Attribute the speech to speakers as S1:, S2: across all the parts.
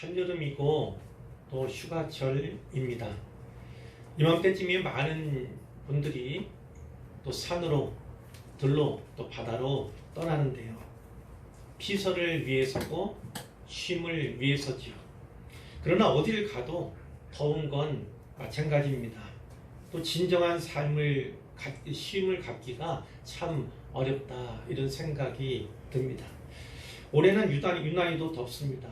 S1: 한여름이고 또 휴가철입니다. 이맘때쯤이면 많은 분들이 또 산으로, 들로, 또 바다로 떠나는데요. 피서를 위해서고 쉼을 위해서지요. 그러나 어딜 가도 더운 건 마찬가지입니다. 또 진정한 쉼을 갖기가 참 어렵다, 이런 생각이 듭니다. 올해는 유난히도 덥습니다.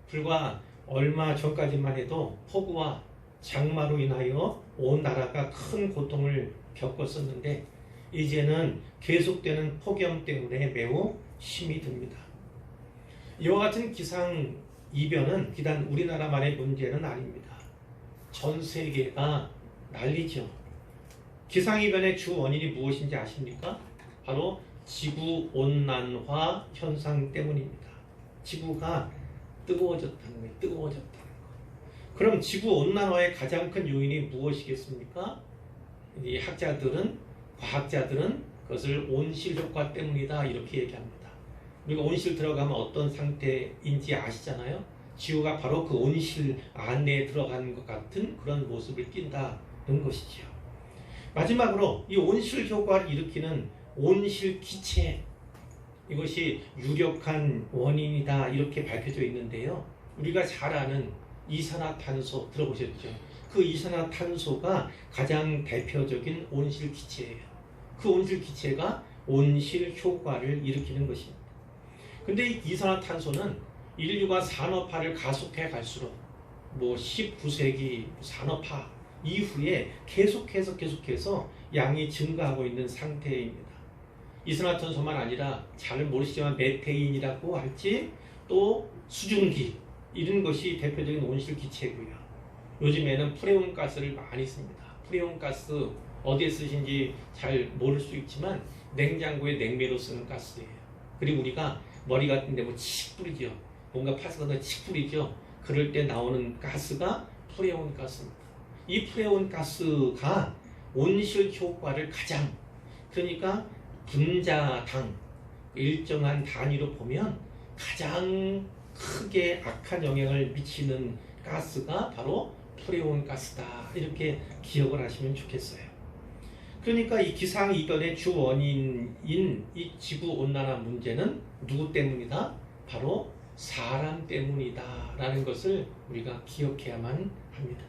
S1: 불과 얼마 전까지만 해도 폭우와 장마로 인하여 온 나라가 큰 고통을 겪었었는데 이제는 계속되는 폭염 때문에 매우 힘이 듭니다. 이와 같은 기상이변은 비단 우리나라만의 문제는 아닙니다. 전 세계가 난리죠. 기상이변의 주 원인이 무엇인지 아십니까? 바로 지구온난화 현상 때문입니다. 지구가 뜨거워졌다는 거예요. 뜨거워졌다는 거. 그럼 지구온난화의 가장 큰 요인이 무엇이겠습니까? 이 과학자들은 그것을 온실효과 때문이다, 이렇게 얘기합니다. 우리가 온실 들어가면 어떤 상태인지 아시잖아요. 지구가 바로 그 온실 안에 들어가는 것 같은 그런 모습을 띈다는 것이지요. 마지막으로 이 온실 효과를 일으키는 온실 기체, 이것이 유력한 원인이다, 이렇게 밝혀져 있는데요. 우리가 잘 아는 이산화탄소 들어보셨죠? 그 이산화탄소가 가장 대표적인 온실 기체예요. 그 온실 기체가 온실 효과를 일으키는 것입니다. 근데 이 이산화탄소는 인류가 산업화를 가속해 갈수록 19세기 산업화 이후에 계속해서 양이 증가하고 있는 상태입니다. 이산화탄소만 아니라 잘 모르시지만 메테인이라고 할지 또 수증기, 이런 것이 대표적인 온실 기체고요. 요즘에는 프레온 가스를 많이 씁니다. 프레온 가스 어디에 쓰신지 잘 모를 수 있지만 냉장고에 냉매로 쓰는 가스예요. 그리고 우리가 머리 같은 데 칙 뿌리죠. 뭔가 파스가 칙 뿌리죠. 그럴 때 나오는 가스가 프레온 가스입니다. 이 프레온 가스가 온실 효과를 그러니까 분자당, 일정한 단위로 보면 가장 크게 악한 영향을 미치는 가스가 바로 프레온 가스다, 이렇게 기억을 하시면 좋겠어요. 그러니까 이 기상이변의 주 원인인 이 지구온난화 문제는 누구 때문이다? 바로 사람 때문이다 라는 것을 우리가 기억해야만 합니다.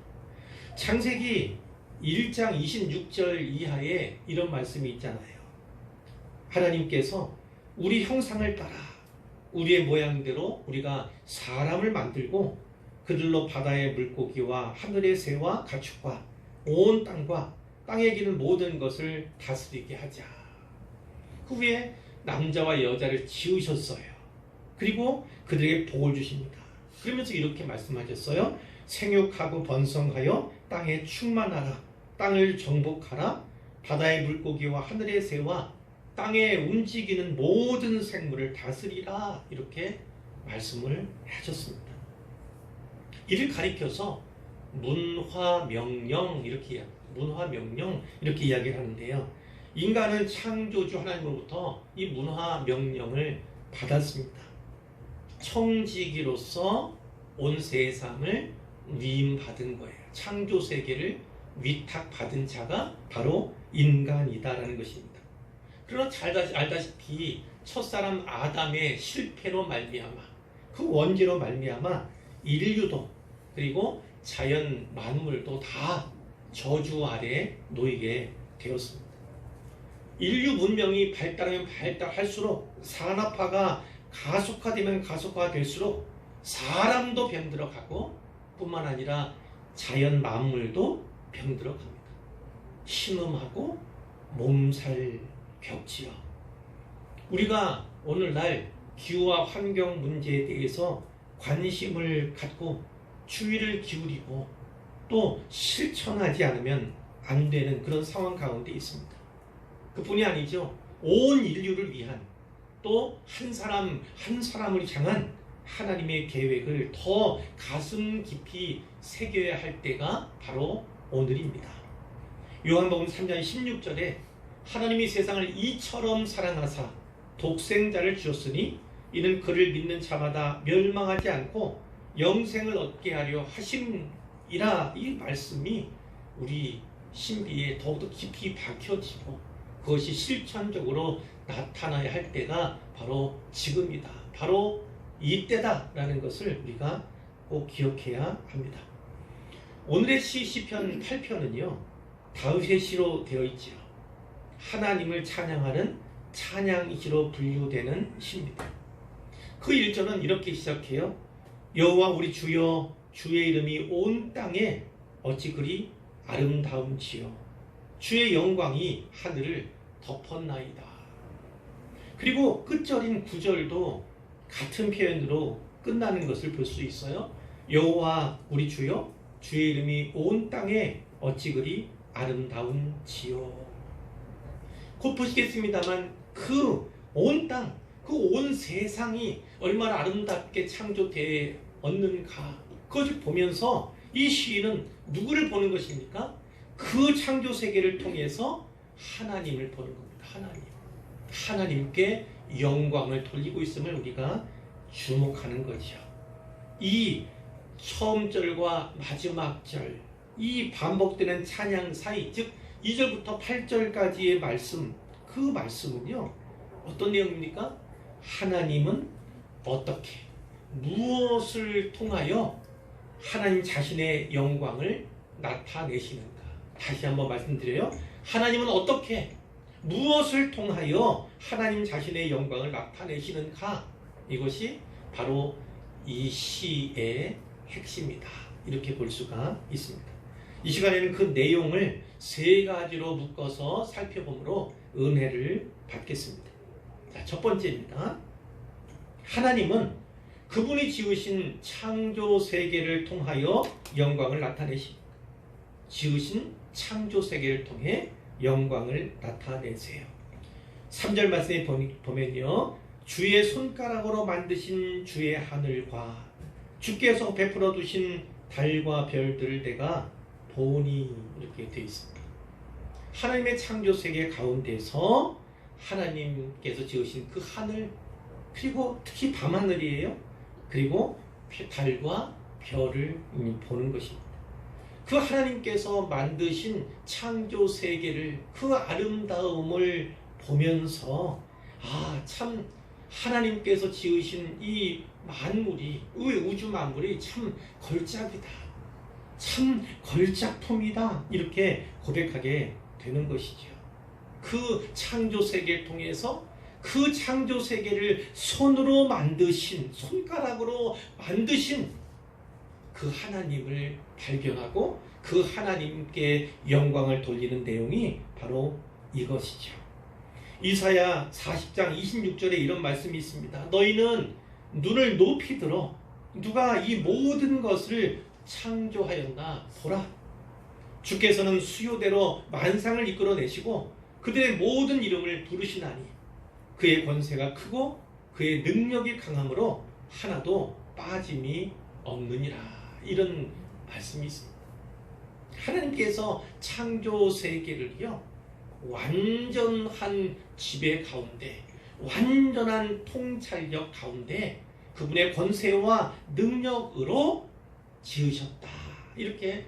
S1: 창세기 1장 26절 이하에 이런 말씀이 있잖아요. 하나님께서 우리 형상을 따라 우리의 모양대로 우리가 사람을 만들고 그들로 바다의 물고기와 하늘의 새와 가축과 온 땅과 땅에 기는 모든 것을 다스리게 하자. 그 후에 남자와 여자를 지으셨어요. 그리고 그들에게 복을 주십니다. 그러면서 이렇게 말씀하셨어요. 생육하고 번성하여 땅에 충만하라. 땅을 정복하라. 바다의 물고기와 하늘의 새와 땅에 움직이는 모든 생물을 다스리라. 이렇게 말씀을 하셨습니다. 이를 가리켜서 문화명령 이렇게 이야기를 하는데요. 인간은 창조주 하나님으로부터 이 문화명령을 받았습니다. 청지기로서 온 세상을 위임받은 거예요. 창조 세계를 위탁받은 자가 바로 인간이다라는 것입니다. 그러나 잘 알다시피 첫사람 아담의 실패로 말미암아, 그 원죄로 말미암아 인류도 그리고 자연 만물도 다 저주 아래 놓이게 되었습니다. 인류 문명이 발달하면 발달할수록 산업화가 가속화되면 가속화될수록 사람도 병들어가고 뿐만 아니라 자연 만물도 병들어갑니다. 신음하고 몸살 겪지요. 우리가 오늘날 기후와 환경 문제에 대해서 관심을 갖고 주의를 기울이고 또 실천하지 않으면 안 되는 그런 상황 가운데 있습니다. 그뿐이 아니죠. 온 인류를 위한 또 한 사람을 향한 하나님의 계획을 더 가슴 깊이 새겨야 할 때가 바로 오늘입니다. 요한복음 3장 16절에 하나님이 세상을 이처럼 사랑하사 독생자를 주셨으니 이는 그를 믿는 자마다 멸망하지 않고 영생을 얻게 하려 하심이라. 이 말씀이 우리 신비에 더욱더 깊이 박혀지고 그것이 실천적으로 나타나야 할 때가 바로 지금이다, 바로 이때다라는 것을 우리가 꼭 기억해야 합니다. 오늘의 시편 8편은요 다윗의 시로 되어 있지요. 하나님을 찬양하는 찬양시로 분류되는 시입니다. 그 1절은 이렇게 시작해요. 여호와 우리 주여, 주의 이름이 온 땅에 어찌 그리 아름다운지요. 주의 영광이 하늘을 덮었나이다. 그리고 끝절인 9절도 같은 표현으로 끝나는 것을 볼 수 있어요. 여호와 우리 주여, 주의 이름이 온 땅에 어찌 그리 아름다운지요. 곧 보시겠습니다만 그 온 땅, 그 온 세상이 얼마나 아름답게 창조되었는가, 그것을 보면서 이 시인은 누구를 보는 것입니까? 그 창조 세계를 통해서 하나님을 보는 겁니다. 하나님께 영광을 돌리고 있음을 우리가 주목하는 거죠. 이 처음 절과 마지막 절, 이 반복되는 찬양 사이, 즉 2절부터 8절까지의 말씀, 그 말씀은요 어떤 내용입니까? 하나님은 어떻게, 무엇을 통하여 하나님 자신의 영광을 나타내시는가. 다시 한번 말씀드려요. 하나님은 어떻게, 무엇을 통하여 하나님 자신의 영광을 나타내시는가. 이것이 바로 이 시의 핵심이다, 이렇게 볼 수가 있습니다. 이 시간에는 그 내용을 세 가지로 묶어서 살펴보므로 은혜를 받겠습니다. 자, 첫 번째입니다. 하나님은 그분이 지으신 창조 세계를 통하여 영광을 나타내십니다. 지으신 창조 세계를 통해 영광을 나타내세요. 3절 말씀에 보면요, 주의 손가락으로 만드신 주의 하늘과 주께서 베풀어 두신 달과 별들을 내가 보니, 이렇게 되어 있습니다. 하나님의 창조 세계 가운데서 하나님께서 지으신 그 하늘, 그리고 특히 밤하늘이에요. 그리고 달과 별을 보는 것입니다. 그 하나님께서 만드신 창조 세계를, 그 아름다움을 보면서 참 하나님께서 지으신 이 만물이, 우주 만물이 참 걸작이다, 참 걸작품이다, 이렇게 고백하게 되는 것이죠. 그 창조 세계를 통해서 그 창조 세계를 손으로 만드신, 손가락으로 만드신 그 하나님을 발견하고 그 하나님께 영광을 돌리는 내용이 바로 이것이죠. 이사야 40장 26절에 이런 말씀이 있습니다. 너희는 눈을 높이 들어 누가 이 모든 것을 창조하였나 보라. 주께서는 수요대로 만상을 이끌어내시고 그들의 모든 이름을 부르시나니 그의 권세가 크고 그의 능력이 강함으로 하나도 빠짐이 없느니라. 이런 말씀이 있습니다. 하나님께서 창조 세계를요 완전한 지배 가운데, 완전한 통찰력 가운데 그분의 권세와 능력으로 지으셨다, 이렇게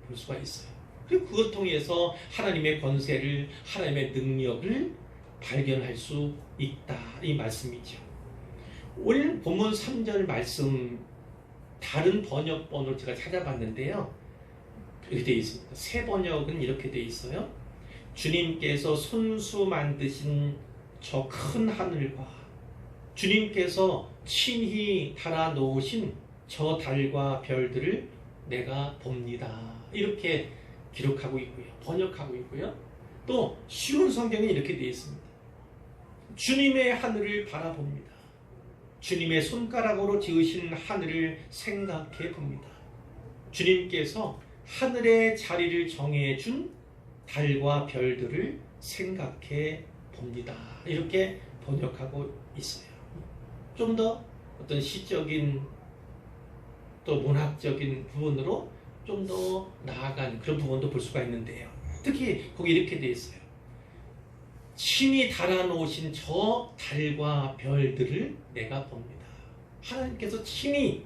S1: 볼 수가 있어요. 그리고 그걸 통해서 하나님의 권세를, 하나님의 능력을 발견할 수 있다, 이 말씀이죠. 오늘 본문 3절 말씀 다른 번역본으로 제가 찾아봤는데요, 이렇게 되어 있습니다. 새 번역은 이렇게 되어 있어요. 주님께서 손수 만드신 저 큰 하늘과 주님께서 친히 달아 놓으신 저 달과 별들을 내가 봅니다, 이렇게 기록하고 있고요, 번역하고 있고요. 또 쉬운 성경에 이렇게 되어 있습니다. 주님의 하늘을 바라봅니다. 주님의 손가락으로 지으신 하늘을 생각해 봅니다. 주님께서 하늘의 자리를 정해준 달과 별들을 생각해 봅니다, 이렇게 번역하고 있어요. 좀 더 어떤 시적인 또 문학적인 부분으로 좀 더 나아간 그런 부분도 볼 수가 있는데요. 특히 거기 이렇게 되어 있어요. 신이 달아놓으신 저 달과 별들을 내가 봅니다. 하나님께서 친히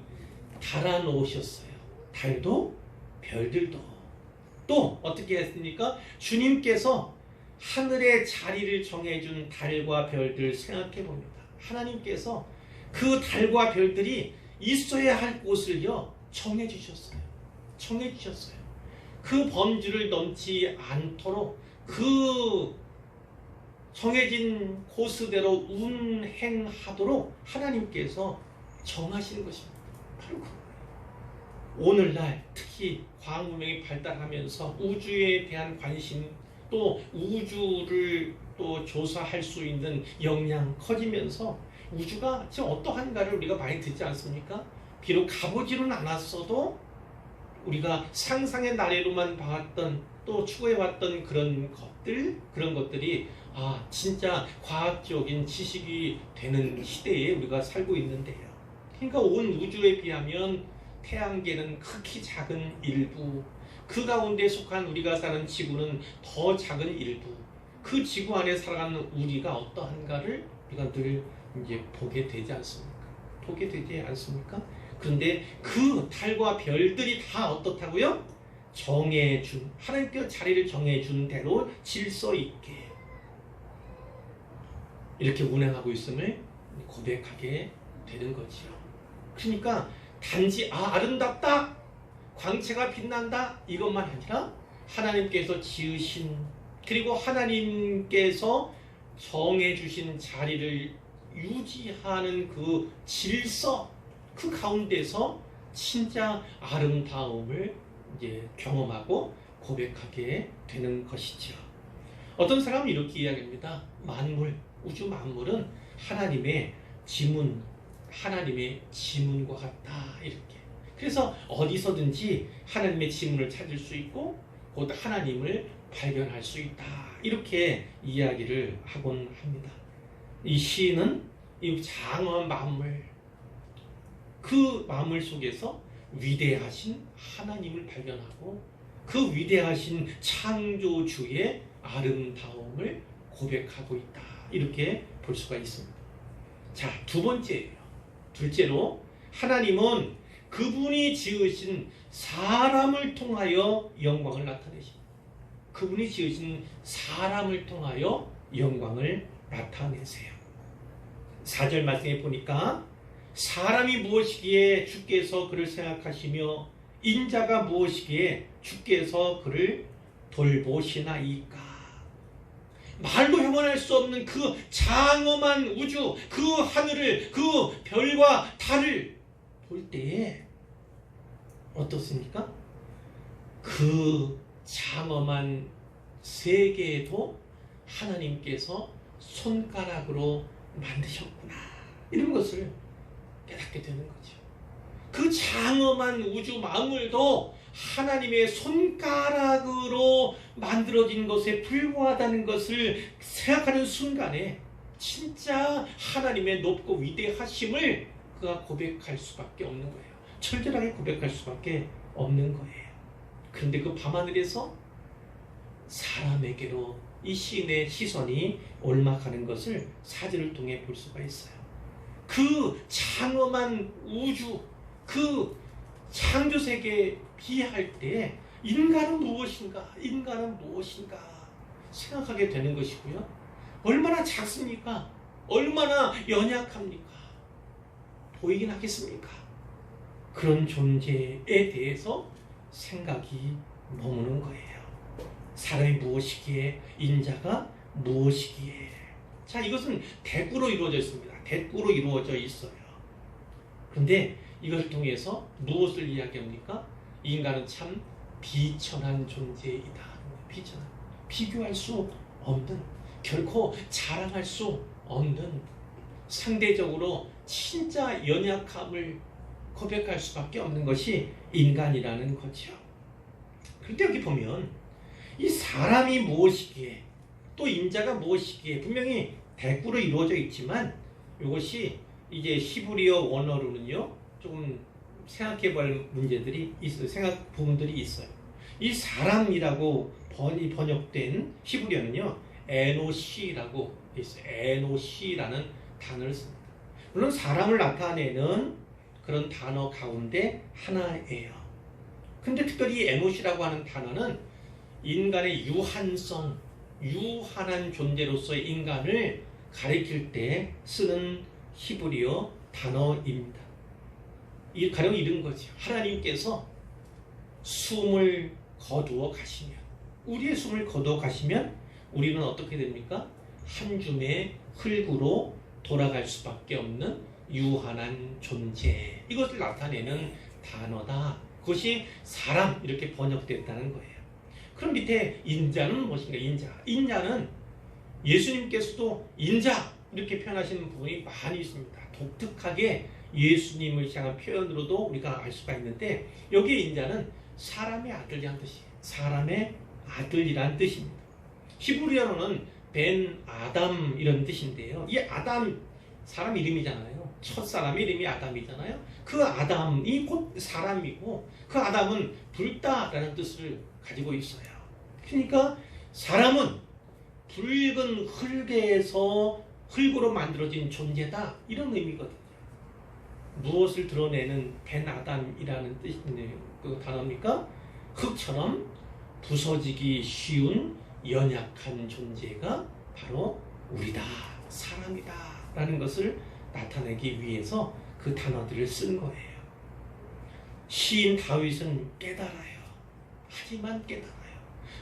S1: 달아놓으셨어요. 달도 별들도. 또 어떻게 했습니까? 주님께서 하늘의 자리를 정해준 달과 별들 생각해 봅니다. 하나님께서 그 달과 별들이 있어야 할 곳을요 정해주셨어요. 정해주셨어요. 그 범주를 넘지 않도록 그 정해진 코스대로 운행하도록 하나님께서 정하시는 것입니다. 바로 그거예요. 오늘날 특히 과학문명이 발달하면서 우주에 대한 관심, 또 우주를 또 조사할 수 있는 역량 커지면서 우주가 지금 어떠한가를 우리가 많이 듣지 않습니까? 비록 가보지는 않았어도 우리가 상상의 나래로만 봤던 또 추구해왔던 그런 것들이 진짜 과학적인 지식이 되는 시대에 우리가 살고 있는데요. 그러니까 온 우주에 비하면 태양계는 극히 작은 일부, 그 가운데 속한 우리가 사는 지구는 더 작은 일부, 그 지구 안에 살아가는 우리가 어떠한가를 우리가 늘 이제 보게 되지 않습니까? 보게 되지 않습니까? 그런데 그 달과 별들이 다 어떻다고요? 정해준, 하나님께서 자리를 정해준 대로 질서 있게 이렇게 운행하고 있음을 고백하게 되는 거죠. 그러니까 단지 아름답다, 광채가 빛난다 이것만 아니라 하나님께서 지으신, 그리고 하나님께서 정해주신 자리를 유지하는 그 질서, 그 가운데서 진짜 아름다움을 이제 경험하고 고백하게 되는 것이죠. 어떤 사람은 이렇게 이야기합니다. 만물, 우주 만물은 하나님의 지문, 하나님의 지문과 같다 이렇게. 그래서 어디서든지 하나님의 지문을 찾을 수 있고 곧 하나님을 발견할 수 있다 이렇게 이야기를 하곤 합니다. 이 시인은 이 장엄한 만물, 그 만물 속에서 위대하신 하나님을 발견하고 그 위대하신 창조주의 아름다움을 고백하고 있다 이렇게 볼 수가 있습니다. 자, 두 번째예요. 둘째로 하나님은 그분이 지으신 사람을 통하여 영광을 나타내십니다. 그분이 지으신 사람을 통하여 영광을 나타내세요. 4절 말씀에 보니까 사람이 무엇이기에 주께서 그를 생각하시며 인자가 무엇이기에 주께서 그를 돌보시나이까. 말로 형언할 수 없는 그 장엄한 우주, 그 하늘을, 그 별과 달을 볼 때에 어떻습니까? 그 장엄한 세계에도 하나님께서 손가락으로 만드셨구나 이런 것을 깨닫게 되는 거죠. 그 장엄한 우주 만물도 하나님의 손가락으로 만들어진 것에 불과하다는 것을 생각하는 순간에 진짜 하나님의 높고 위대하심을 그가 고백할 수밖에 없는 거예요. 철저하게 고백할 수밖에 없는 거예요. 그런데 그 밤하늘에서 사람에게로 이 시인의 시선이 올라가는 것을 사절을 통해 볼 수가 있어요. 그 장엄한 우주, 그 창조세계에 비할 때 인간은 무엇인가? 인간은 무엇인가? 생각하게 되는 것이고요. 얼마나 작습니까? 얼마나 연약합니까? 보이긴 하겠습니까? 그런 존재에 대해서 생각이 머무는 거예요. 사람이 무엇이기에, 인자가 무엇이기에. 자, 이것은 대꾸로 이루어져 있습니다. 대꾸로 이루어져 있어요. 그런데 이것을 통해서 무엇을 이야기합니까? 인간은 참 비천한 존재이다. 비천한, 비교할 수 없는, 결코 자랑할 수 없는, 상대적으로 진짜 연약함을 고백할 수밖에 없는 것이 인간이라는 거죠. 그런데 여기 보면 이 사람이 무엇이기에 또 인자가 무엇이기에 분명히 대꾸로 이루어져 있지만 이것이 이제 히브리어 원어로는요 조금 생각해볼 문제들이 있어요. 생각 부분들이 있어요. 이 사람이라고 번역된 히브리어는요 에노시라고 있어요. 에노시라는 단어를 씁니다. 물론 사람을 나타내는 그런 단어 가운데 하나예요. 근데 특별히 에노시라고 하는 단어는 인간의 유한성, 유한한 존재로서의 인간을 가리킬 때 쓰는 히브리어 단어입니다. 가령 이런 거죠. 하나님께서 숨을 거두어 가시면, 우리의 숨을 거두어 가시면 우리는 어떻게 됩니까? 한 줌의 흙으로 돌아갈 수밖에 없는 유한한 존재, 이것을 나타내는 단어다. 그것이 사람, 이렇게 번역됐다는 거예요. 그럼 밑에 인자는 무엇인가? 인자는 예수님께서도 인자 이렇게 표현하시는 부분이 많이 있습니다. 독특하게 예수님을 향한 표현으로도 우리가 알 수가 있는데, 여기에 인자는 사람의 아들이란 뜻이에요. 사람의 아들이란 뜻입니다. 히브리어로는 벤 아담 이런 뜻인데요. 이 아담, 사람 이름이잖아요. 첫사람 이름이 아담이잖아요. 그 아담이 곧 사람이고, 그 아담은 붉다라는 뜻을 가지고 있어요. 그러니까 사람은 붉은 흙에서 흙으로 만들어진 존재다, 이런 의미거든요. 무엇을 드러내는 벤 아담이라는 뜻인데 그 단어입니까? 흙처럼 부서지기 쉬운 연약한 존재가 바로 우리다, 사람이다 라는 것을 나타내기 위해서 그 단어들을 쓴 거예요. 시인 다윗은 깨달아요. 하지만 깨달아요.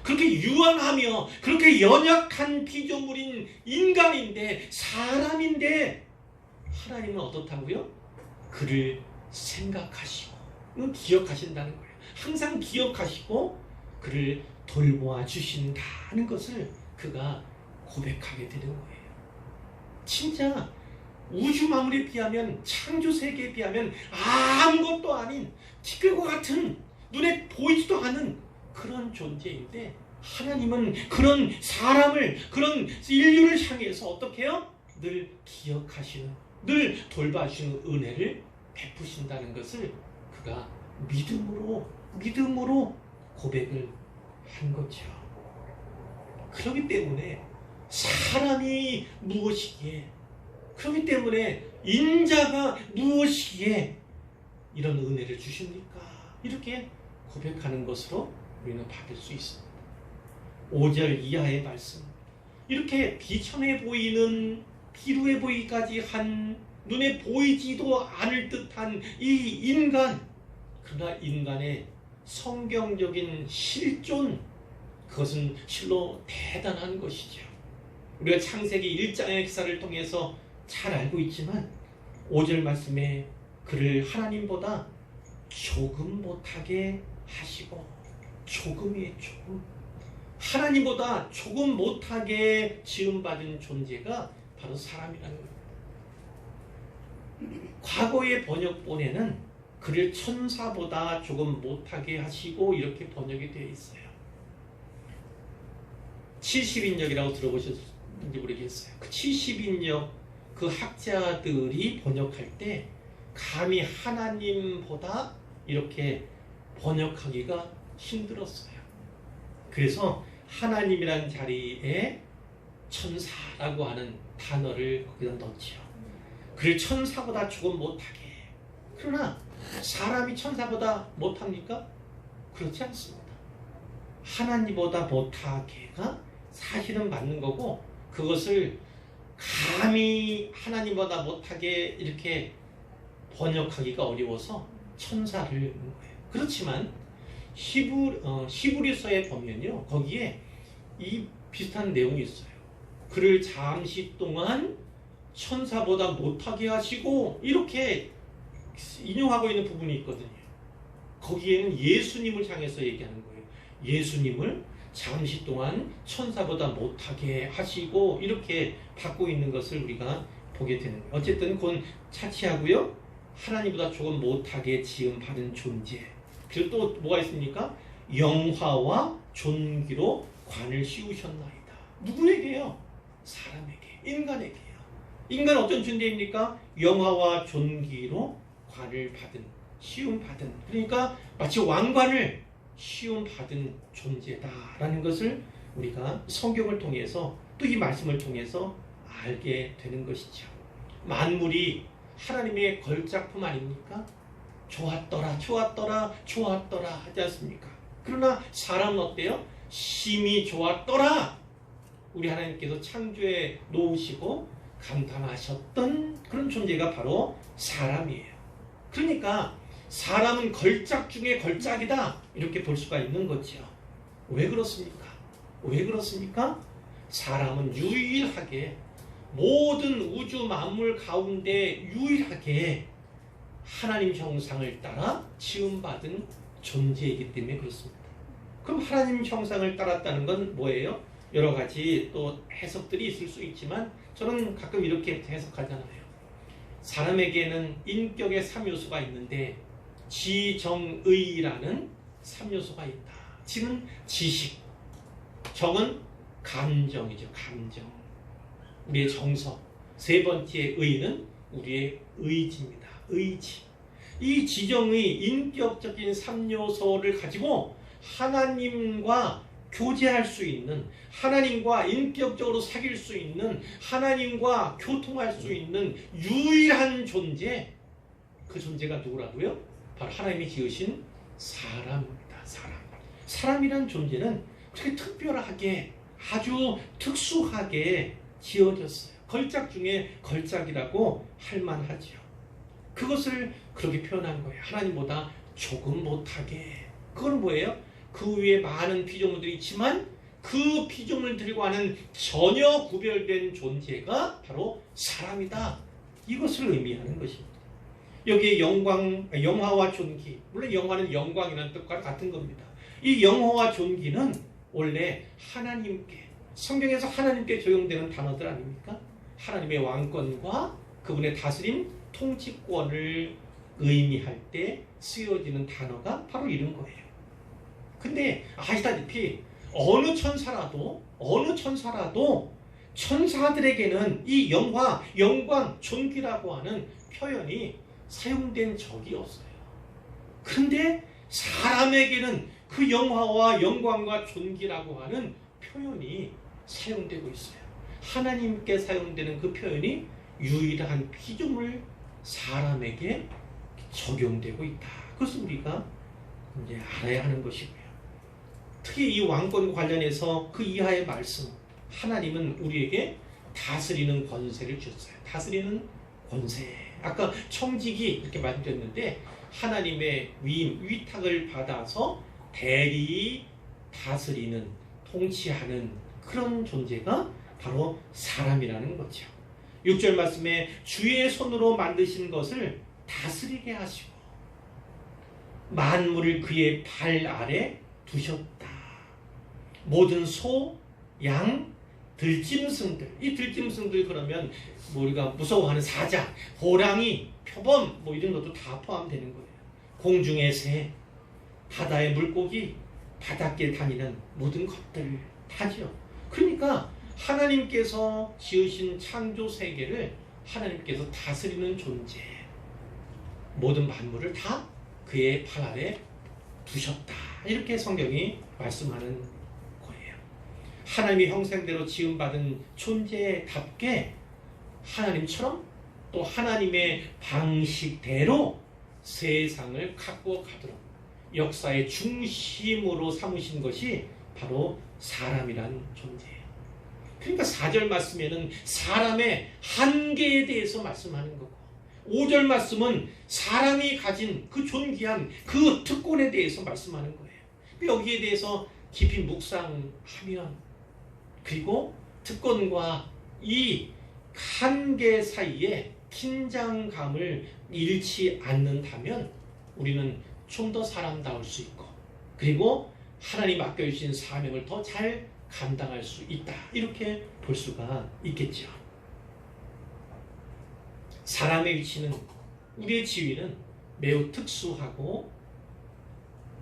S1: 그렇게 유한하며 그렇게 연약한 피조물인 인간인데, 사람인데, 하나님은 어떻다고요? 그를 생각하시고 기억하신다는 거예요. 항상 기억하시고 그를 돌보아 주신다는 것을 그가 고백하게 되는 거예요. 진짜 우주 만물에 비하면, 창조 세계에 비하면 아무것도 아닌 티끌과 같은, 눈에 보이지도 않은 그런 존재인데, 하나님은 그런 사람을, 그런 인류를 향해서 어떻게 해요? 늘 기억하시는, 늘 돌봐주시는 은혜를 베푸신다는 것을 그가 믿음으로 고백을 한 거죠. 그렇기 때문에 사람이 무엇이기에, 그렇기 때문에 인자가 무엇이기에 이런 은혜를 주십니까? 이렇게 고백하는 것으로 우리는 받을 수 있습니다. 5절 이하의 말씀, 이렇게 비천해 보이는, 비루해 보이기까지 한, 눈에 보이지도 않을 듯한 이 인간, 그러나 인간의 성경적인 실존, 그것은 실로 대단한 것이죠. 우리가 창세기 1장의 역사를 통해서 잘 알고 있지만 5절 말씀에 그를 하나님보다 조금 못하게 하시고, 조금이에요, 조금. 하나님보다 조금 못하게 지음받은 존재가 바로 사람이라는 겁니다. 과거의 번역본에는 그를 천사보다 조금 못하게 하시고 이렇게 번역이 되어 있어요. 70인역이라고 들어보셨는지 모르겠어요. 그 70인역 그 학자들이 번역할 때 감히 하나님보다 이렇게 번역하기가 힘들었어요. 그래서 하나님이란 자리에 천사라고 하는 단어를 거기다 넣죠. 그를 천사보다 조금 못하게. 그러나 사람이 천사보다 못합니까? 그렇지 않습니다. 하나님보다 못하게가 사실은 맞는 거고, 그것을 감히 하나님보다 못하게 이렇게 번역하기가 어려워서 천사를 넣은 거예요. 그렇지만 히브리서에 보면요, 거기에 이 비슷한 내용이 있어요. 그를 잠시 동안 천사보다 못하게 하시고, 이렇게 인용하고 있는 부분이 있거든요. 거기에는 예수님을 향해서 얘기하는 거예요. 예수님을 잠시 동안 천사보다 못하게 하시고 이렇게 받고 있는 것을 우리가 보게 되는 거예요. 어쨌든 그건 차치하고요, 하나님보다 조금 못하게 지음받은 존재. 그리고 또 뭐가 있습니까? 영화와 존귀로 관을 씌우셨나이다. 누구에게요? 사람에게, 인간에게요. 인간 어떤 존재입니까? 영화와 존귀로 관을 받은, 시움받은, 그러니까 마치 왕관을 시움받은 존재다라는 것을 우리가 성경을 통해서, 또 이 말씀을 통해서 알게 되는 것이죠. 만물이 하나님의 걸작품 아닙니까? 좋았더라, 좋았더라, 좋았더라 하지 않습니까? 그러나 사람은 어때요? 심히 좋았더라. 우리 하나님께서 창조해 놓으시고 감당하셨던 그런 존재가 바로 사람이에요. 그러니까 사람은 걸작 중에 걸작이다 이렇게 볼 수가 있는 거죠. 왜 그렇습니까? 왜 그렇습니까? 사람은 유일하게 모든 우주 만물 가운데 유일하게 하나님 형상을 따라 지음받은 존재이기 때문에 그렇습니다. 그럼 하나님 형상을 따랐다는 건 뭐예요? 여러 가지 또 해석들이 있을 수 있지만 저는 가끔 이렇게 해석하잖아요. 사람에게는 인격의 3요소가 있는데 지정의라는 3요소가 있다. 지는 지식, 정은 감정이죠. 감정. 우리의 정서. 세 번째 의는 우리의 의지입니다. 의지. 이 지정의 인격적인 3요소를 가지고 하나님과 교제할 수 있는, 하나님과 인격적으로 사귈 수 있는, 하나님과 교통할 수 있는 유일한 존재, 그 존재가 누구라고요? 바로 하나님이 지으신 사람입니다. 사람이란 존재는 되게 특별하게, 아주 특수하게 지어졌어요. 걸작 중에 걸작이라고 할 만하죠. 그것을 그렇게 표현한 거예요. 하나님보다 조금 못하게. 그건 뭐예요? 그 위에 많은 피조물들이 있지만 그 피조물들과는 전혀 구별된 존재가 바로 사람이다. 이것을 의미하는 것입니다. 여기에 영화와 존귀, 물론 영화는 영광이라는 뜻과 같은 겁니다. 이 영화와 존귀는 원래 하나님께, 성경에서 하나님께 적용되는 단어들 아닙니까? 하나님의 왕권과 그분의 다스림, 통치권을 의미할 때 쓰여지는 단어가 바로 이런 거예요. 근데 아시다시피 어느 천사라도 천사들에게는 이 영화, 영광, 존귀라고 하는 표현이 사용된 적이 없어요. 그런데 사람에게는 그 영화와 영광과 존귀라고 하는 표현이 사용되고 있어요. 하나님께 사용되는 그 표현이 유일한 피조물 사람에게 적용되고 있다. 그것을 우리가 이제 알아야 하는 것이고요. 특히 이 왕권과 관련해서 그 이하의 말씀, 하나님은 우리에게 다스리는 권세를 주셨어요. 다스리는 권세. 아까 청지기 이렇게 말씀드렸는데 하나님의 위탁을 받아서 대리 다스리는, 통치하는 그런 존재가 바로 사람이라는 거죠. 6절 말씀에 주의 손으로 만드신 것을 다스리게 하시고 만물을 그의 발 아래 두셨다. 모든 소, 양, 들짐승들, 이 들짐승들 그러면 우리가 무서워하는 사자, 호랑이, 표범 뭐 이런 것도 다 포함되는 거예요. 공중의 새, 바다의 물고기, 바닷길 다니는 모든 것들 다죠. 그러니까 하나님께서 지으신 창조 세계를 하나님께서 다스리는 존재, 모든 만물을 다 그의 발 아래 두셨다. 이렇게 성경이 말씀하는 거예요. 하나님의 형상대로 지음받은 존재답게 하나님처럼 또 하나님의 방식대로 세상을 갖고 가도록 역사의 중심으로 삼으신 것이 바로 사람이란 존재예요. 그러니까 4절 말씀에는 사람의 한계에 대해서 말씀하는 거고 5절 말씀은 사람이 가진 그 존귀한 그 특권에 대해서 말씀하는 거예요. 여기에 대해서 깊이 묵상하면, 그리고 특권과 이 한계 사이에 긴장감을 잃지 않는다면 우리는 좀 더 사람다울 수 있고, 그리고 하나님 맡겨주신 사명을 더 잘 감당할 수 있다. 이렇게 볼 수가 있겠죠. 사람의 위치는, 우리의 지위는 매우 특수하고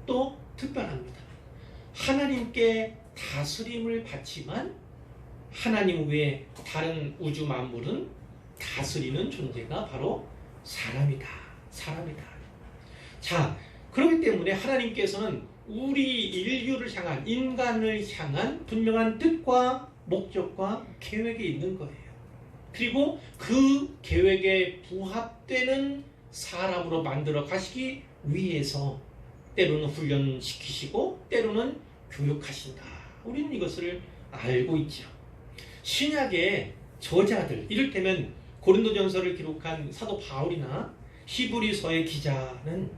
S1: 또 특별합니다. 하나님께 다스림을 받지만 하나님 외에 다른 우주 만물은 다스리는 존재가 바로 사람이다. 자, 그렇기 때문에 하나님께서는 우리 인류를 향한, 인간을 향한 분명한 뜻과 목적과 계획이 있는 거예요. 그리고 그 계획에 부합되는 사람으로 만들어 가시기 위해서 때로는 훈련시키시고 때로는 교육하신다. 우리는 이것을 알고 있죠. 신약의 저자들, 이를테면 고린도전서를 기록한 사도 바울이나 히브리서의 기자는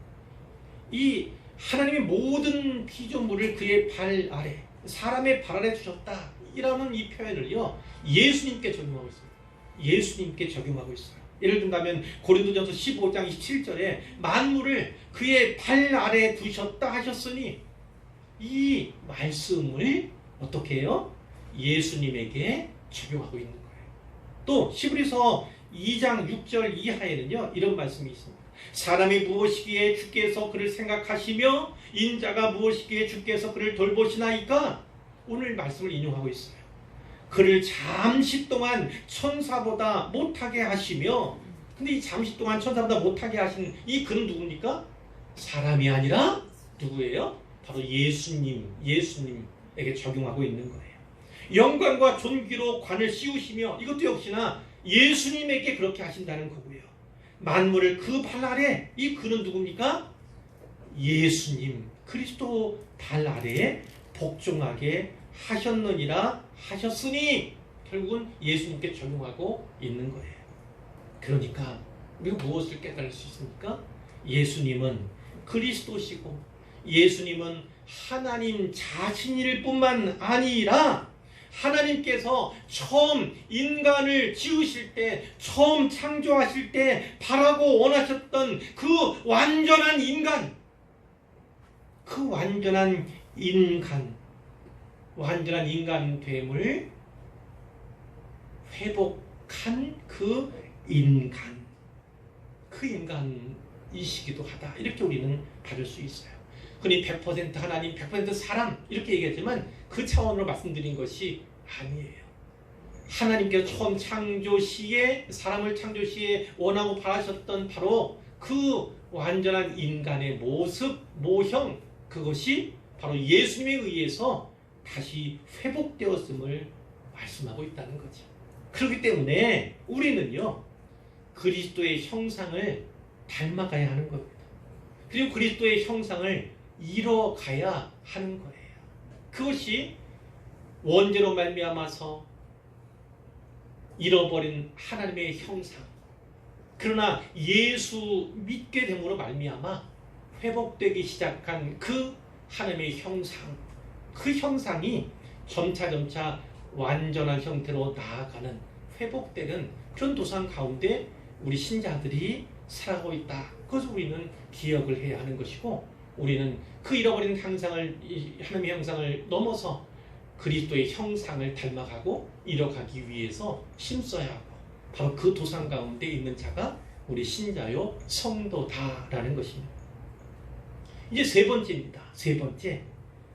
S1: 이 하나님의 모든 피조물을 그의 발 아래, 사람의 발 아래 두셨다 이라는 이 표현을요 예수님께 적용하고 있습니다. 예수님께 적용하고 있어요. 예를 든다면 고린도전서 15장 27절에 만물을 그의 발 아래 두셨다 하셨으니 이 말씀을 어떻게 해요? 예수님에게 적용하고 있는 거예요. 또 히브리서 2장 6절 이하에는요 이런 말씀이 있습니다. 사람이 무엇이기에 주께서 그를 생각하시며 인자가 무엇이기에 주께서 그를 돌보시나이까? 오늘 말씀을 인용하고 있어요. 그를 잠시 동안 천사보다 못하게 하시며, 근데 이 잠시 동안 천사보다 못하게 하신 이 그는 누굽니까? 사람이 아니라 누구예요? 바로 예수님에게 적용하고 있는 거예요. 영광과 존귀로 관을 씌우시며, 이것도 역시나 예수님에게 그렇게 하신다는 거고요. 만물을 그 발 아래, 이 그는 누굽니까? 예수님 그리스도 발 아래에 복종하게 하셨느니라 하셨으니, 결국은 예수님께 적용하고 있는 거예요. 그러니까 우리가 무엇을 깨달을 수 있습니까? 예수님은 그리스도시고 예수님은 하나님 자신일 뿐만 아니라 하나님께서 처음 인간을 지으실 때, 처음 창조하실 때 바라고 원하셨던 그 완전한 인간, 그 완전한 인간됨을 회복한 그 인간이시기도 하다. 이렇게 우리는 받을 수 있어요. 흔히 100% 하나님, 100% 사람 이렇게 얘기하지만 그 차원으로 말씀드린 것이 아니에요. 하나님께서 처음 창조시에, 사람을 창조시에 원하고 바라셨던 바로 그 완전한 인간의 모습, 모형, 그것이 바로 예수님에 의해서 다시 회복되었음을 말씀하고 있다는 거죠. 그렇기 때문에 우리는요 그리스도의 형상을 닮아가야 하는 겁니다. 그리고 그리스도의 형상을 이뤄가야 하는 거예요. 그것이 원죄로 말미암아서 잃어버린 하나님의 형상, 그러나 예수 믿게 됨으로 말미암아 회복되기 시작한 그 하나님의 형상, 그 형상이 점차 완전한 형태로 나아가는, 회복되는 그런 도상 가운데 우리 신자들이 살아가고 있다. 그것을 우리는 기억을 해야 하는 것이고, 우리는 그 잃어버린 형상을, 하나님의 형상을 넘어서 그리스도의 형상을 닮아가고 이뤄가기 위해서 힘써야 하고, 바로 그 도상 가운데 있는 자가 우리 신자요 성도다라는 것입니다. 이제 세 번째입니다. 세 번째,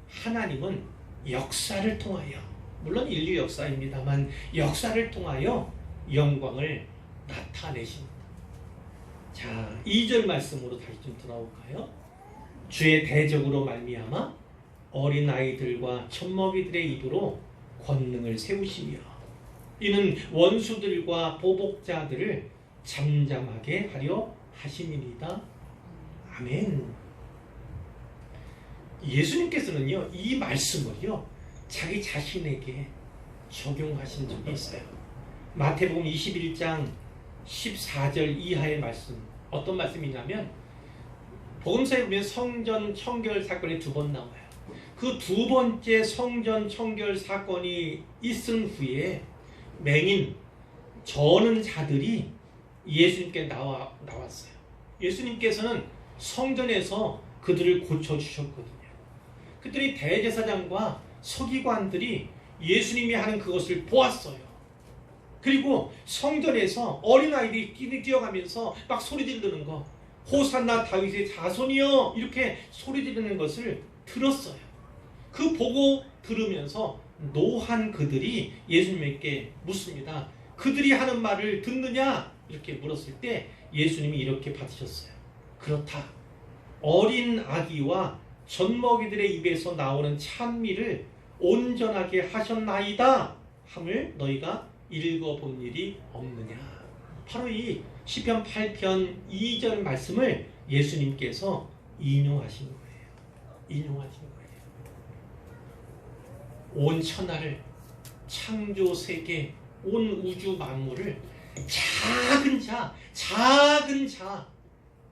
S1: 하나님은 역사를 통하여, 물론 인류 역사입니다만 역사를 통하여 영광을 나타내십니다. 자, 2절 말씀으로 다시 좀 돌아올까요? 주의 대적으로 말미암아 어린아이들과 젖먹이들의 입으로 권능을 세우시며 이는 원수들과 보복자들을 잠잠하게 하려 하심이니이다. 아멘. 예수님께서는요 이 말씀을요 자기 자신에게 적용하신 적이 있어요. 마태복음 21장 14절 이하의 말씀, 어떤 말씀이냐면 복음서에 보면 성전 청결 사건이 두 번 나와요. 그 두 번째 성전 청결 사건이 있은 후에 맹인, 저는 자들이 예수님께 나왔어요. 예수님께서는 성전에서 그들을 고쳐주셨거든요. 그들이 대제사장과 서기관들이 예수님이 하는 그것을 보았어요. 그리고 성전에서 어린아이들이 뛰어가면서 막 소리 지르는 거, 호산나 다윗의 자손이여 이렇게 소리 지르는 것을 들었어요. 그 보고 들으면서 노한 그들이 예수님께 묻습니다. 그들이 하는 말을 듣느냐? 이렇게 물었을 때 예수님이 이렇게 받으셨어요. 그렇다. 어린 아기와 젖먹이들의 입에서 나오는 찬미를 온전하게 하셨나이다 함을 너희가 읽어본 일이 없느냐. 바로 이 시편 8편 2절 말씀을 예수님께서 인용하신 거예요. 인용하신 거예요. 온 천하를, 창조 세계, 온 우주 만물을 작은 자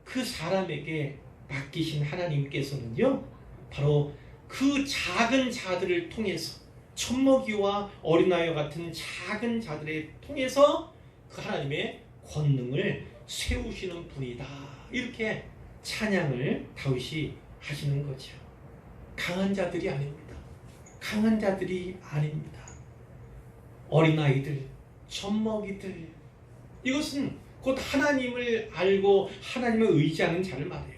S1: 그 사람에게 맡기신 하나님께서는요, 바로 그 작은 자들을 통해서, 젖먹이와 어린아이와 같은 작은 자들을 통해서 그 하나님의 권능을 세우시는 분이다. 이렇게 찬양을 다윗이 하시는 거죠. 강한 자들이 아닙니다. 강한 자들이 아닙니다. 어린아이들, 젖먹이들, 이것은 곧 하나님을 알고 하나님을 의지하는 자를 말해요.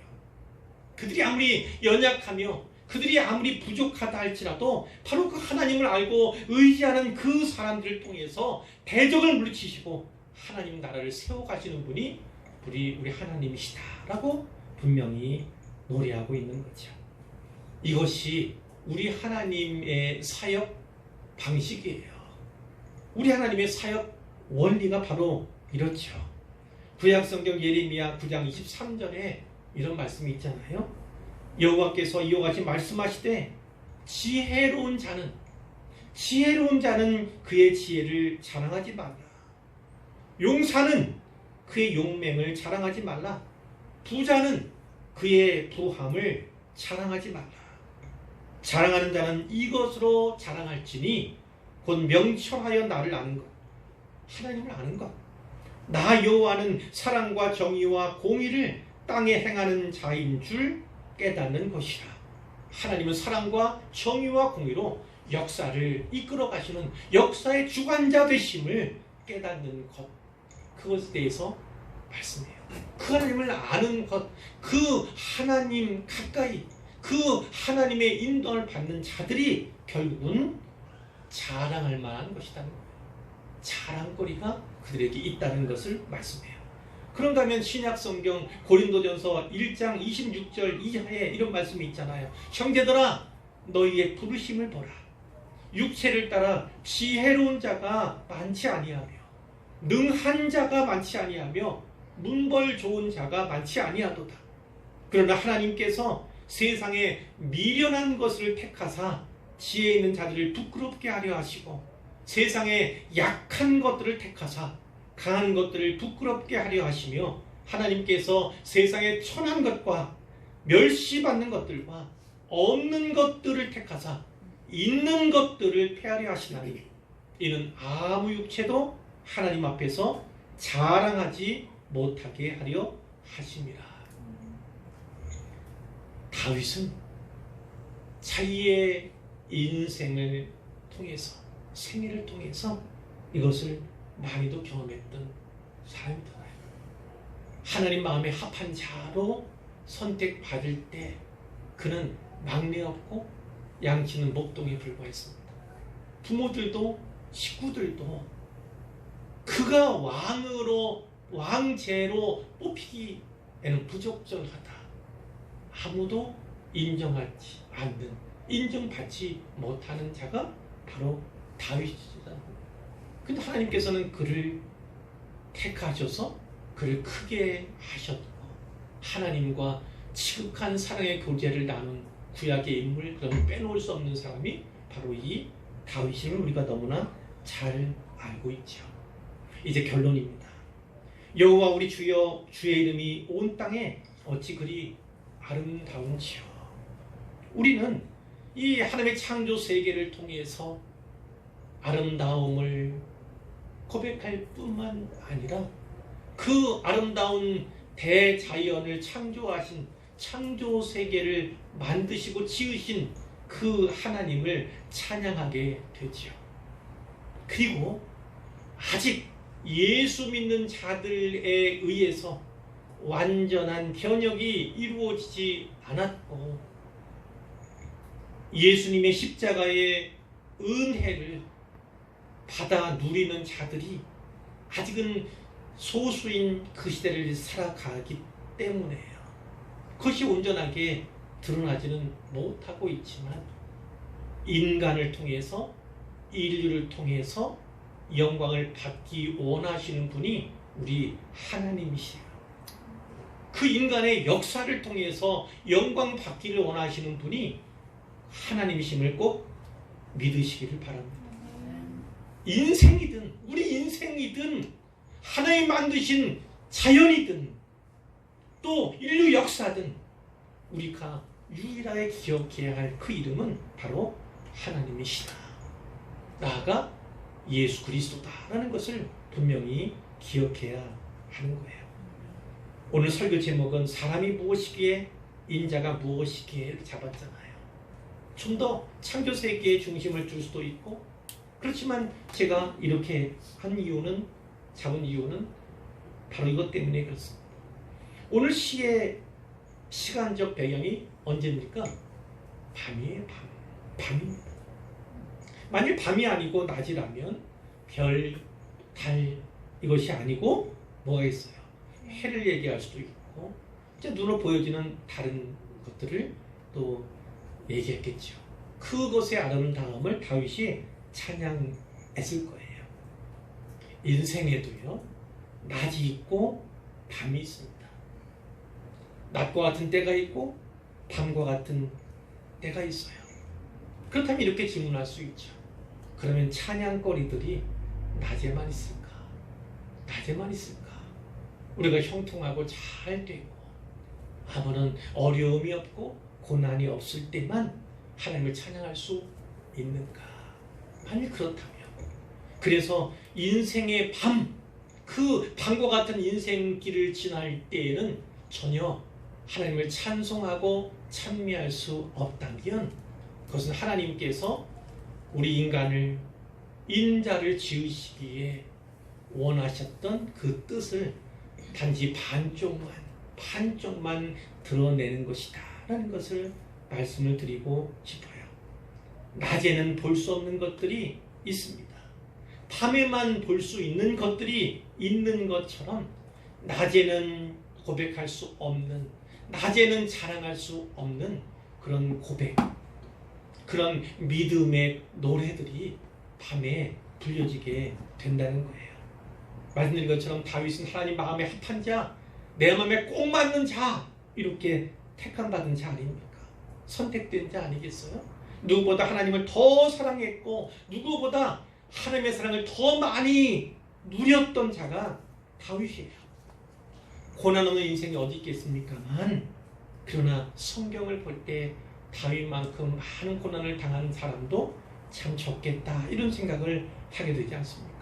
S1: 그들이 아무리 연약하며 그들이 아무리 부족하다 할지라도 바로 그 하나님을 알고 의지하는 그 사람들을 통해서 대적을 물리치시고 하나님 나라를 세워가시는 분이 우리 하나님이시다라고 분명히 노래하고 있는 거죠. 이것이 우리 하나님의 사역 방식이에요. 우리 하나님의 사역 원리가 바로 이렇죠. 구약성경 예레미야 9장 23절에 이런 말씀이 있잖아요. 여호와께서 이와 같이 말씀하시되 지혜로운 자는 그의 지혜를 자랑하지 말라. 용사는 그의 용맹을 자랑하지 말라. 부자는 그의 부함을 자랑하지 말라. 자랑하는 자는 이것으로 자랑할지니 곧 명철하여 나를 아는 것, 하나님을 아는 것. 나 여호와는 사랑과 정의와 공의를 땅에 행하는 자인 줄 깨닫는 것이라. 하나님은 사랑과 정의와 공의로 역사를 이끌어 가시는 역사의 주관자 되심을 깨닫는 것, 그것에 대해서 말씀해요. 그 하나님을 아는 것, 그 하나님 가까이, 그 하나님의 인도를 받는 자들이 결국은 자랑할 만한 것이라는 거예요. 자랑거리가 그들에게 있다는 것을 말씀해요. 그런가 하면 신약성경 고린도전서 1장 26절 이하에 이런 말씀이 있잖아요. 형제들아, 너희의 부르심을 보라. 육체를 따라 지혜로운 자가 많지 아니하며 능한 자가 많지 아니하며 문벌 좋은 자가 많지 아니하도다. 그러나 하나님께서 세상에 미련한 것을 택하사 지혜 있는 자들을 부끄럽게 하려 하시고 세상에 약한 것들을 택하사 강한 것들을 부끄럽게 하려 하시며 하나님께서 세상에 천한 것과 멸시받는 것들과 없는 것들을 택하사 있는 것들을 폐하려 하시나니 이는 아무 육체도 하나님 앞에서 자랑하지 못하게 하려 하심이라. 다윗은 자기의 인생을 통해서, 생애를 통해서 이것을 많이도 경험했던 사람이잖아요. 하나님 마음에 합한 자로 선택받을 때 그는 막내였고 양치는 목동에 불과했습니다. 부모들도 식구들도 그가 왕제로 뽑히기에는 부적절하다, 아무도 인정하지 않는, 인정받지 못하는 자가 바로 다윗이다. 근데 하나님께서는 그를 택하셔서 그를 크게 하셨고 하나님과 지극한 사랑의 교제를 나눈 구약의 인물, 그럼 빼놓을 수 없는 사람이 바로 이 다윗임을 우리가 너무나 잘 알고 있죠. 이제 결론입니다. 여호와 우리 주여, 주의 이름이 온 땅에 어찌 그리 아름다운지요. 우리는 이 하나님의 창조 세계를 통해서 아름다움을 고백할 뿐만 아니라 그 아름다운 대자연을 창조하신, 창조 세계를 만드시고 지으신 그 하나님을 찬양하게 되지요. 그리고 아직 예수 믿는 자들에 의해서 완전한 변혁이 이루어지지 않았고 예수님의 십자가의 은혜를 받아 누리는 자들이 아직은 소수인 그 시대를 살아가기 때문에요. 그것이 온전하게 드러나지는 못하고 있지만 인간을 통해서, 인류를 통해서 영광을 받기 원하시는 분이 우리 하나님이시에요. 그 인간의 역사를 통해서 영광 받기를 원하시는 분이 하나님이심을 꼭 믿으시기를 바랍니다. 인생이든 우리 인생이든 하나님 만드신 자연이든 또 인류 역사든 우리가 유일하게 기억해야 할 그 이름은 바로 하나님이시다. 나아가 예수 그리스도다라는 것을 분명히 기억해야 하는 거예요. 오늘 설교 제목은 사람이 무엇이기에 인자가 무엇이기에 잡았잖아요. 좀 더 창조 세계에 중심을 줄 수도 있고, 그렇지만 제가 이렇게 잡은 이유는 바로 이것 때문에 그렇습니다. 오늘 시의 시간적 배경이 언제입니까? 밤이에요. 밤입니다. 만일 밤이 아니고 낮이라면 별, 달 이것이 아니고 뭐가 있어요? 해를 얘기할 수도 있고 이제 눈으로 보여지는 다른 것들을 또 얘기했겠죠. 그것의 아름다움을 다윗이 찬양했을 거예요. 인생에도요, 낮이 있고 밤이 있습니다. 낮과 같은 때가 있고 밤과 같은 때가 있어요. 그렇다면 이렇게 질문할 수 있죠. 그러면 찬양거리들이 낮에만 있을까? 낮에만 있을까? 우리가 형통하고 잘 되고 아무런 어려움이 없고 고난이 없을 때만 하나님을 찬양할 수 있는가? 만일 그렇다면, 그래서 인생의 밤, 그 밤과 같은 인생길을 지날 때에는 전혀 하나님을 찬송하고 찬미할 수 없다면 그것은 하나님께서 우리 인간을 인자를 지으시기에 원하셨던 그 뜻을 단지 반쪽만 드러내는 것이다 라는 것을 말씀을 드리고 싶어요. 낮에는 볼 수 없는 것들이 있습니다. 밤에만 볼 수 있는 것들이 있는 것처럼 낮에는 고백할 수 없는, 낮에는 자랑할 수 없는 그런 고백, 그런 믿음의 노래들이 밤에 불려지게 된다는 거예요. 말씀드린 것처럼 다윗은 하나님 마음에 합한 자, 내 마음에 꼭 맞는 자, 이렇게 택함받은 자 아닙니까? 선택된 자 아니겠어요? 누구보다 하나님을 더 사랑했고 누구보다 하나님의 사랑을 더 많이 누렸던 자가 다윗이에요. 고난 없는 인생이 어디 있겠습니까만, 그러나 성경을 볼 때 다윗만큼 많은 고난을 당한 사람도 참 적겠다 이런 생각을 하게 되지 않습니까?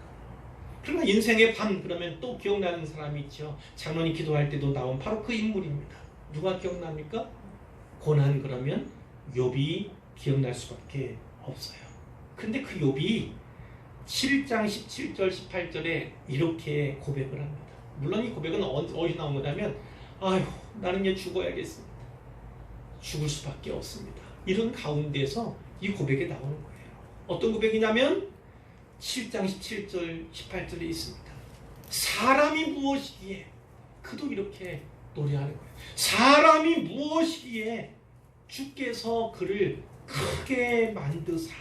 S1: 그러나 인생의 밤 그러면 또 기억나는 사람이 있죠. 장로님 기도할 때도 나온 바로 그 인물입니다. 누가 기억납니까? 고난 그러면 욥이 기억날 수밖에 없어요. 근데 그 욥이 7장 17절 18절에 이렇게 고백을 합니다. 물론 이 고백은 어디서 나온 거냐면, 아휴 나는 이제 죽어야겠습니다. 죽을 수밖에 없습니다. 이런 가운데서 이 고백이 나오는 거예요. 어떤 고백이냐면 7장 17절 18절에 있습니다. 사람이 무엇이기에, 그도 이렇게 노래하는 거예요. 사람이 무엇이기에 주께서 그를 크게 만드사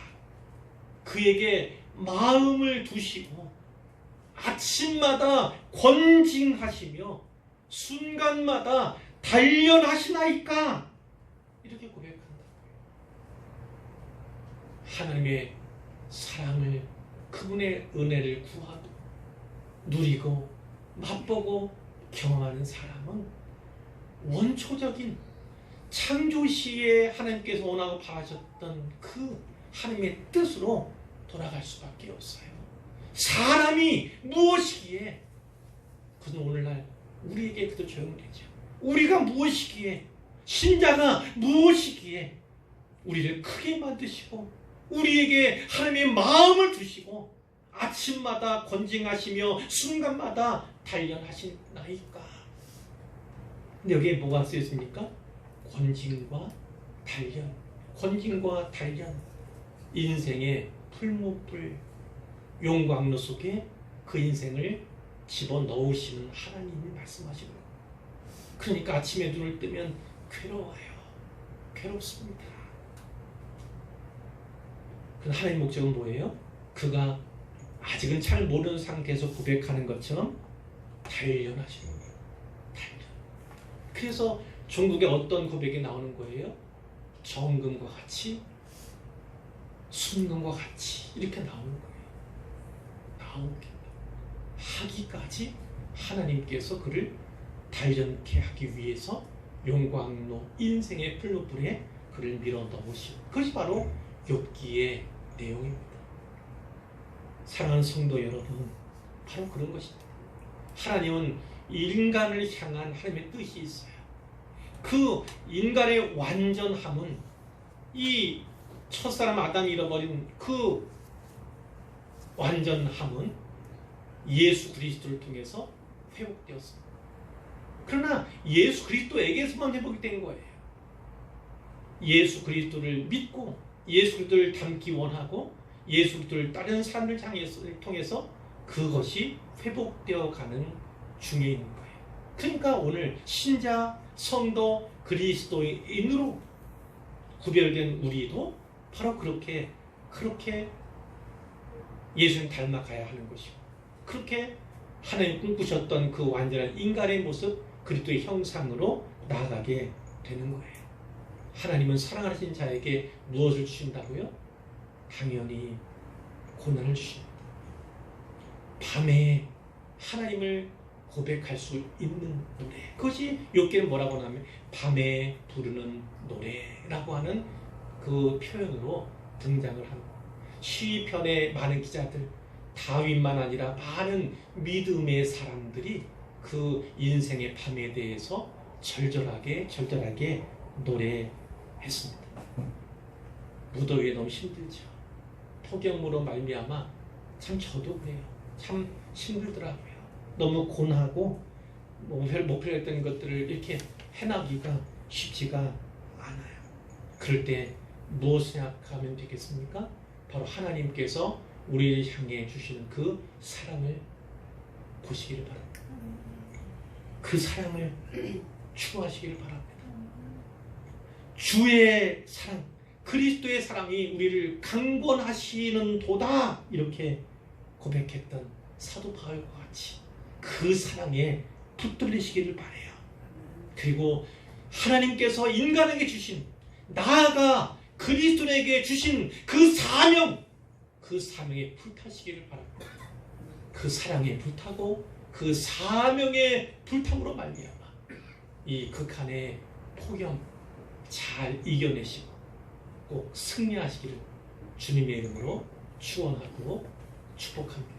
S1: 그에게 마음을 두시고 아침마다 권징하시며 순간마다 단련하시나이까, 이렇게 고백한다. 하나님의 사랑을, 그분의 은혜를 구하고 누리고 맛보고 경험하는 사람은 원초적인 창조시에 하나님께서 원하고 바라셨던 그 하나님의 뜻으로 돌아갈 수밖에 없어요. 사람이 무엇이기에, 그것은 오늘날 우리에게 그도 적용되죠. 우리가 무엇이기에, 신자가 무엇이기에 우리를 크게 만드시고 우리에게 하나님의 마음을 주시고 아침마다 권징하시며 순간마다 단련하시나이까. 근데 여기에 뭐가 쓰였습니까? 권징과 단련. 권징과 단련. 인생의 풀무불 용광로 속에 그 인생을 집어넣으시는 하나님이 말씀하시는 거예요. 그러니까 아침에 눈을 뜨면 괴로워요. 괴롭습니다. 그 하나님의 목적은 뭐예요? 그가 아직은 잘 모르는 상태에서 고백하는 것처럼 단련하시는 거예요. 단련. 그래서 중국에 어떤 고백이 나오는 거예요? 정금과 같이, 순금과 같이 이렇게 나오는 거예요. 나오게 하기까지 하나님께서 그를 단련케 하기 위해서 용광로 인생의 풀무불에 그를 밀어 넣으시고, 그것이 바로 욥기의 내용입니다. 사랑하는 성도 여러분, 바로 그런 것입니다. 하나님은 인간을 향한 하나님의 뜻이 있어요. 그 인간의 완전함은 이 첫사람 아담이 잃어버린 그 완전함은 예수 그리스도를 통해서 회복되었습니다. 그러나 예수 그리스도에게서만 회복이 된 거예요. 예수 그리스도를 믿고 예수 그리스도를 닮기 원하고 예수 그리스도를 따르는 사람들 통해서 그것이 회복되어 가는 중에 있는 거예요. 그러니까 오늘 신자, 성도, 그리스도인으로 구별된 우리도 바로 그렇게 예수님 닮아가야 하는 것이고, 그렇게 하나님 꿈꾸셨던 그 완전한 인간의 모습, 그리스도의 형상으로 나아가게 되는 거예요. 하나님은 사랑하신 자에게 무엇을 주신다고요? 당연히 고난을 주십니다. 밤에 하나님을 고백할 수 있는 노래, 그것이 욥기는 뭐라고 하냐면 밤에 부르는 노래라고 하는 그 표현으로 등장을 합니다. 시편의 많은 기자들, 다윗만 아니라 많은 믿음의 사람들이 그 인생의 밤에 대해서 절절하게 노래했습니다. 무더위에 너무 힘들죠. 폭염으로 말미암아 참 저도 그래요. 참 힘들더라고요. 너무 고나고 목표를 했던 것들을 이렇게 해나가기가 쉽지가 않아요. 그럴 때 무엇을 생각하면 되겠습니까? 바로 하나님께서 우리를 향해 주시는 그 사랑을 보시기를 바랍니다. 그 사랑을 추구하시기를 바랍니다. 주의 사랑, 그리스도의 사랑이 우리를 강권하시는 도다, 이렇게 고백했던 사도 바울과 같이 그 사랑에 붙들리시기를 바라요. 그리고 하나님께서 인간에게 주신, 나아가 그리스도에게 주신 그 사명, 그 사명에 불타시기를 바랍니다. 그 사랑에 불타고 그 사명에 불탐으로 말미암아 이 극한의 폭염 잘 이겨내시고 꼭 승리하시기를 주님의 이름으로 축원하고 축복합니다.